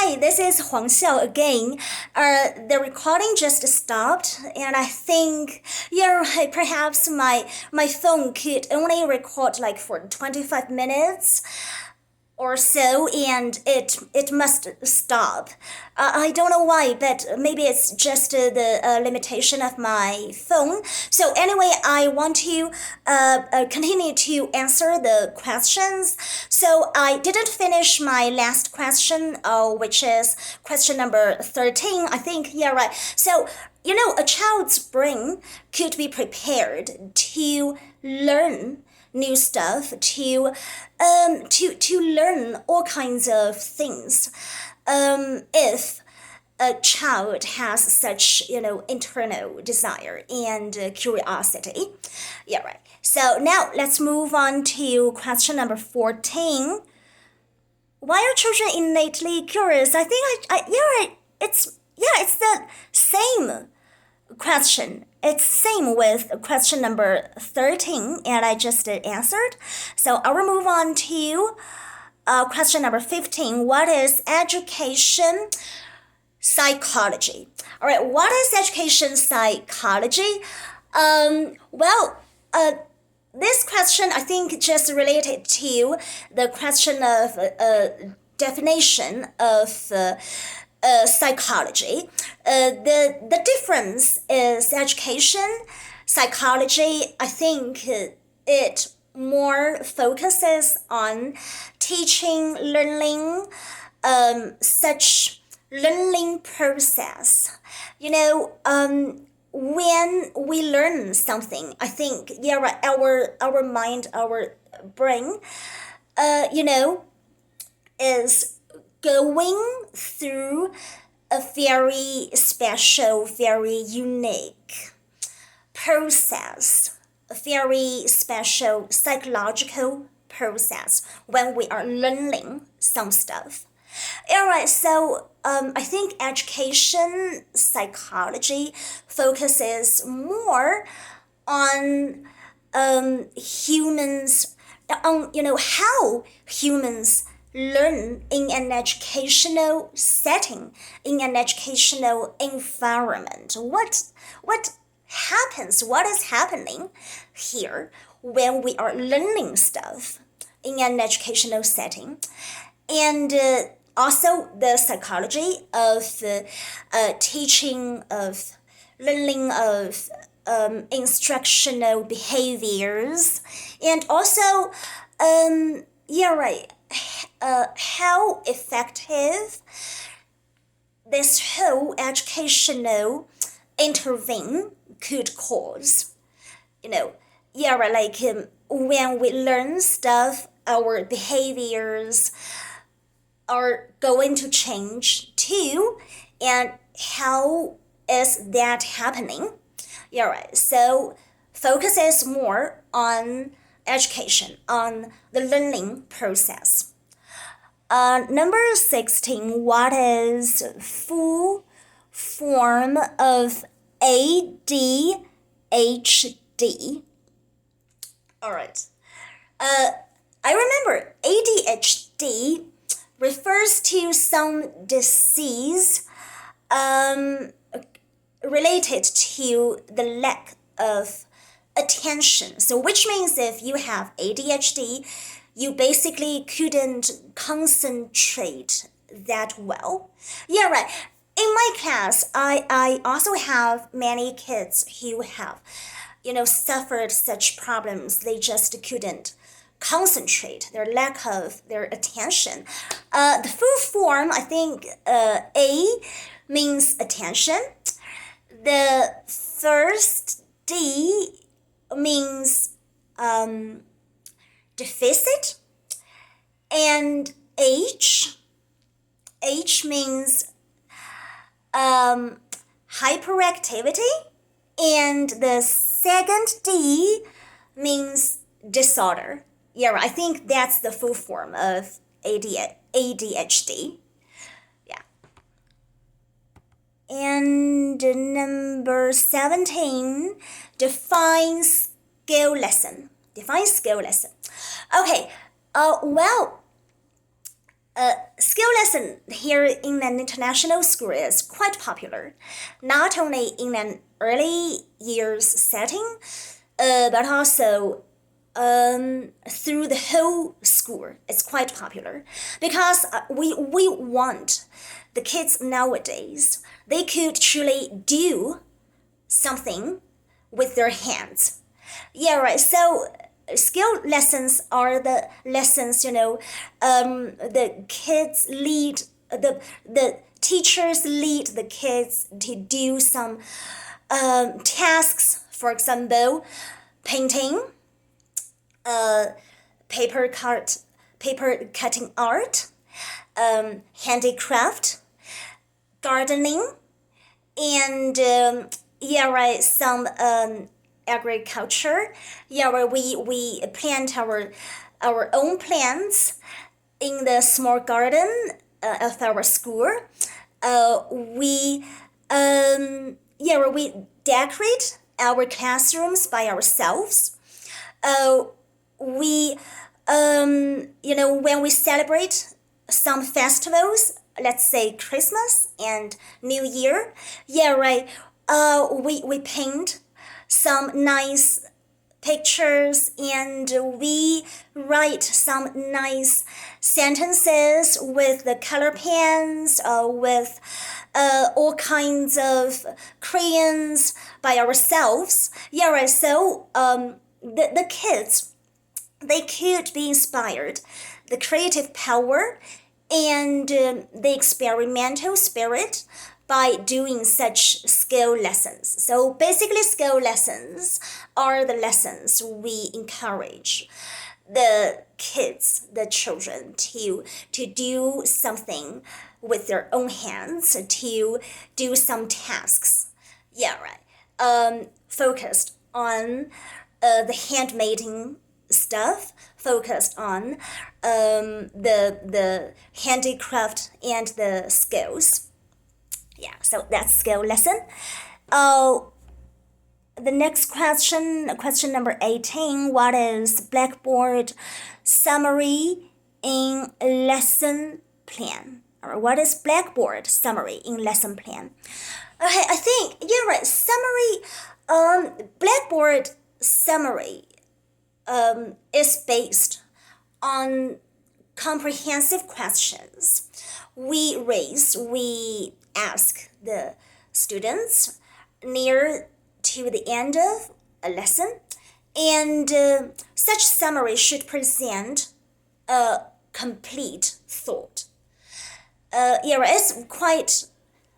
Hi, this is Huang Xiao again. The recording just stopped, and I think you're right. Perhaps my phone could only record like for 25 minutes or so, and it must stop. I don't know why, but maybe it's just the limitation of my phone. So anyway, I want to continue to answer the questions. So I didn't finish my last question, which is question number 13. I think, yeah, right. So a child's brain could be prepared to learn new stuff, to learn all kinds of things, if a child has such internal desire and curiosity. Yeah, right. So now let's move on to question number 14. Why are children innately curious? I think yeah, right. It's the same question. It's same with question number 13, and I just answered. So I will move on to question number 15. What is education psychology? All right, what is education psychology? This question I think just related to the question of definition of psychology. The difference is education psychology. I think it more focuses on teaching, learning, such learning process. When we learn something, I think right, our mind, our brain, is going through a very special, very unique process, a very special psychological process when we are learning some stuff. Alright, so I think education psychology focuses more on humans, on how humans learn in an educational setting, in an educational environment. What happens? What is happening here when we are learning stuff in an educational setting? And also the psychology of teaching, of learning, of instructional behaviors, and also how effective this whole educational intervene could cause. When we learn stuff, our behaviors are going to change too, and how is that happening? So focus is more on education, on the learning process. Number 16, what is full form of ADHD? All right. I remember ADHD refers to some disease related to the lack of attention. So which means if you have ADHD, you basically couldn't concentrate that well. Yeah, right. In my class, I also have many kids who have, suffered such problems. They just couldn't concentrate, their lack of their attention. The full form, I think A means attention. The first D means deficit, and H means hyperactivity, and the second D means disorder. Yeah, I think that's the full form of ADHD. Yeah. And number 17, define skill lesson. Okay. Skill lesson here in an international school is quite popular, not only in an early years setting, but also through the whole school. It's quite popular because we want the kids nowadays, they could truly do something with their hands. Yeah, right. So skill lessons are the lessons, the kids lead, the teachers lead the kids to do some tasks, for example, painting, paper cutting art, handicraft, gardening, and some agriculture. Yeah, where we plant our own plants in the small garden of our school. Where we decorate our classrooms by ourselves. When we celebrate some festivals, let's say Christmas and New Year, we paint some nice pictures and we write some nice sentences with the color pens, with all kinds of crayons by ourselves. So the kids, they could be inspired, the creative power and the experimental spirit by doing such skill lessons. So basically, skill lessons are the lessons we encourage the kids, the children, to do something with their own hands, to do some tasks. Focused on the handmaking stuff, focused on the handicraft and the skills. So that's skill lesson. The next question number 18. What is Blackboard summary in lesson plan? Or what is Blackboard summary in lesson plan? Okay, I think you're right. Summary, Blackboard summary is based on comprehensive questions we ask the students near to the end of a lesson, and such summary should present a complete thought. It's quite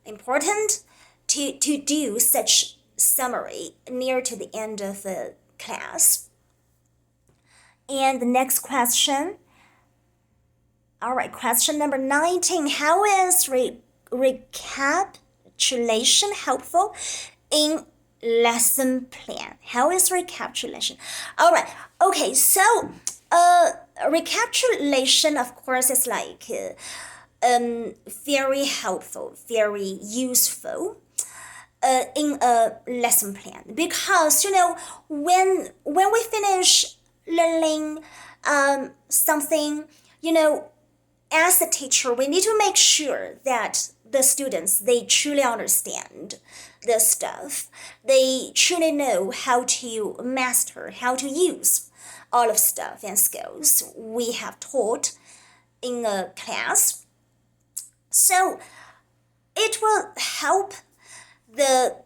important to do such summary near to the end of the class. And the next question. All right, question number 19. How is recapitulation helpful in lesson plan? How is recapitulation? All right. Okay, so recapitulation, of course, is like very helpful, very useful in a lesson plan, because when we finish learning something, as a teacher, we need to make sure that the students, they truly understand the stuff. They truly know how to master, how to use all of stuff and skills we have taught in a class. So it will help the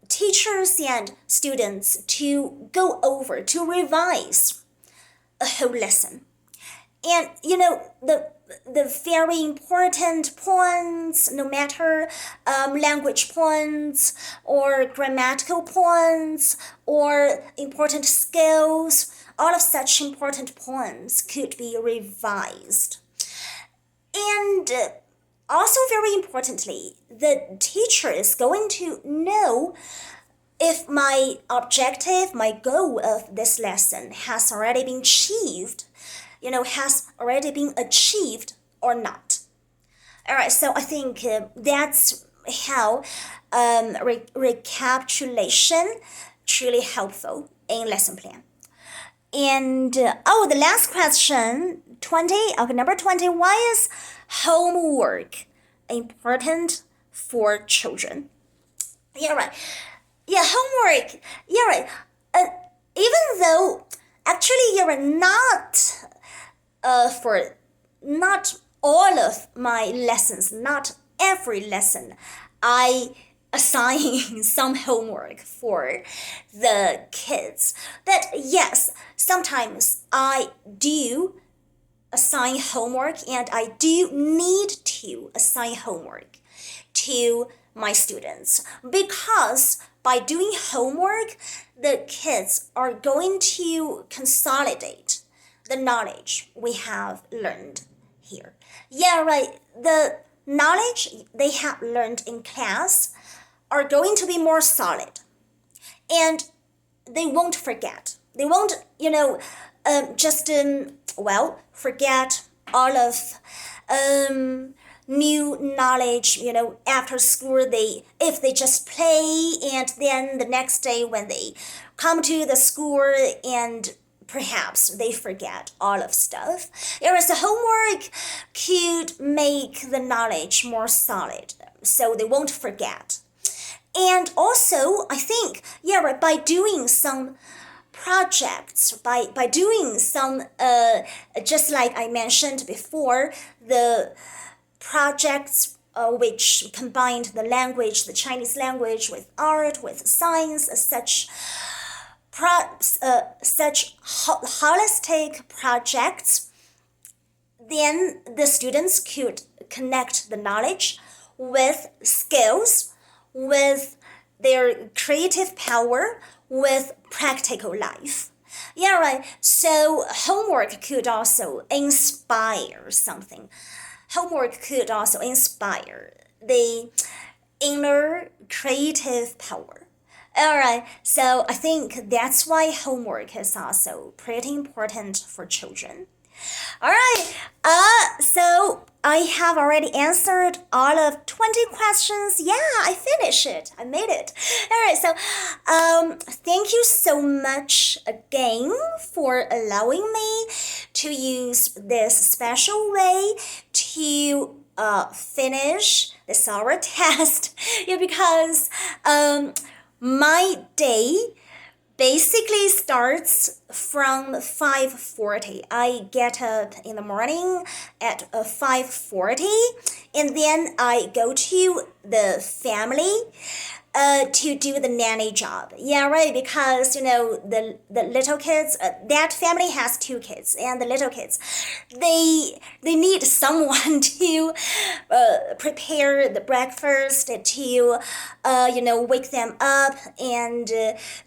teachers and students to go over, to revise a whole lesson. And the very important points, no matter language points or grammatical points or important skills, all of such important points could be revised. And also, very importantly, the teacher is going to know if my objective, my goal of this lesson has already been achieved, or not. All right, so I think that's how recapitulation truly helpful in lesson plan. And the last question 20. Okay, number 20. Why is homework important for children? Yeah, right. Yeah, homework. Yeah, right. Uh, Even though actually you're not for not all of my lessons, not every lesson, I assign some homework for the kids. But yes, sometimes I do assign homework and I do need to assign homework to my students because by doing homework, the kids are going to consolidate the knowledge we have learned here. Yeah, right. The knowledge they have learned in class are going to be more solid and they won't forget. They won't, just, forget all of new knowledge, after school if they just play and then the next day when they come to the school and perhaps they forget all of stuff. Whereas the homework could make the knowledge more solid so they won't forget. And also, I think, yeah, right, by doing some projects, by doing some, just like I mentioned before, the projects which combined the language, the Chinese language, with art, with science, such holistic projects, then the students could connect the knowledge with skills, with their creative power, with practical life. Yeah, right. So homework could also inspire something. Homework could also inspire the inner creative power. All right, so I think that's why homework is also pretty important for children. All right, so I have already answered all of 20 questions. Yeah, I finished it. I made it. All right, so thank you so much again for allowing me to use this special way to finish the sour test. Yeah, because my day basically starts from 5:40. I get up in the morning at 5:40 and then I go to the family to do the nanny job. Yeah, right, because the little kids, that family has two kids, and the little kids, they need someone to prepare the breakfast, to wake them up, and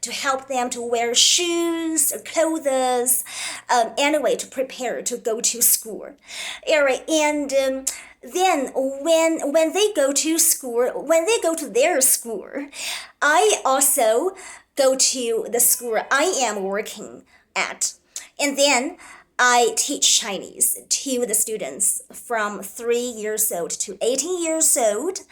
to help them to wear shoes, clothes, anyway, to prepare to go to school. Yeah, right, and then when they go to school, when they go to their school, I also go to the school I am working at, and then I teach Chinese to the students from 3 years old to 18 years old.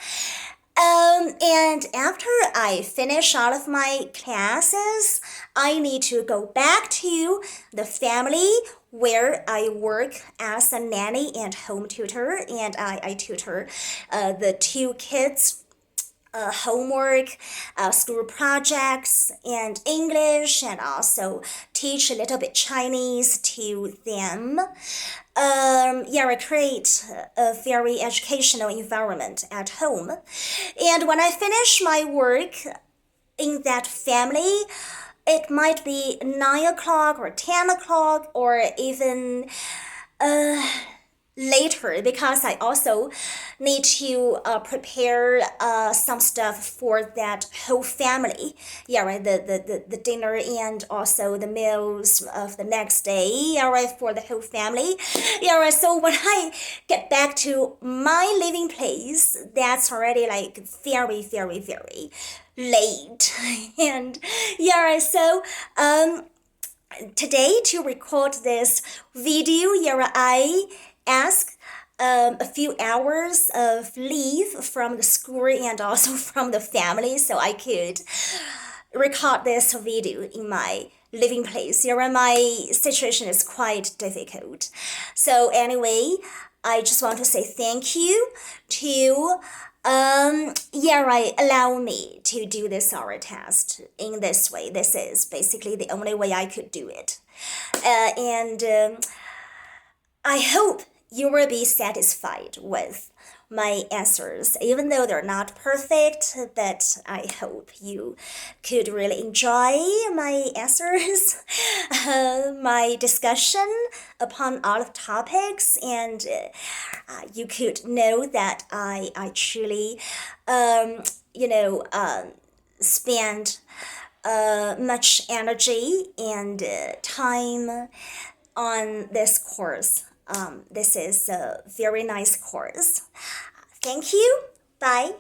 And after I finish all of my classes, I need to go back to the family where I work as a nanny and home tutor, and I tutor the two kids. Homework, school projects, and English, and also teach a little bit Chinese to them. I create a very educational environment at home. And when I finish my work in that family, it might be 9 o'clock or 10 o'clock or even later, because I also need to prepare some stuff for that whole family. Yeah, right. The dinner and also the meals of the next day. Yeah, right, for the whole family. Yeah, right. So when I get back to my living place, that's already like very, very, very late. And yeah, right. So today to record this video, yeah, I ask a few hours of leave from the school and also from the family so I could record this video in my living place. My situation is quite difficult. So anyway, I just want to say thank you to allow me to do this oral test in this way. This is basically the only way I could do it. And I hope you will be satisfied with my answers, even though they're not perfect, but I hope you could really enjoy my answers, my discussion upon all of topics, and you could know that I truly, spend much energy and time on this course. This is a very nice course. Thank you. Bye.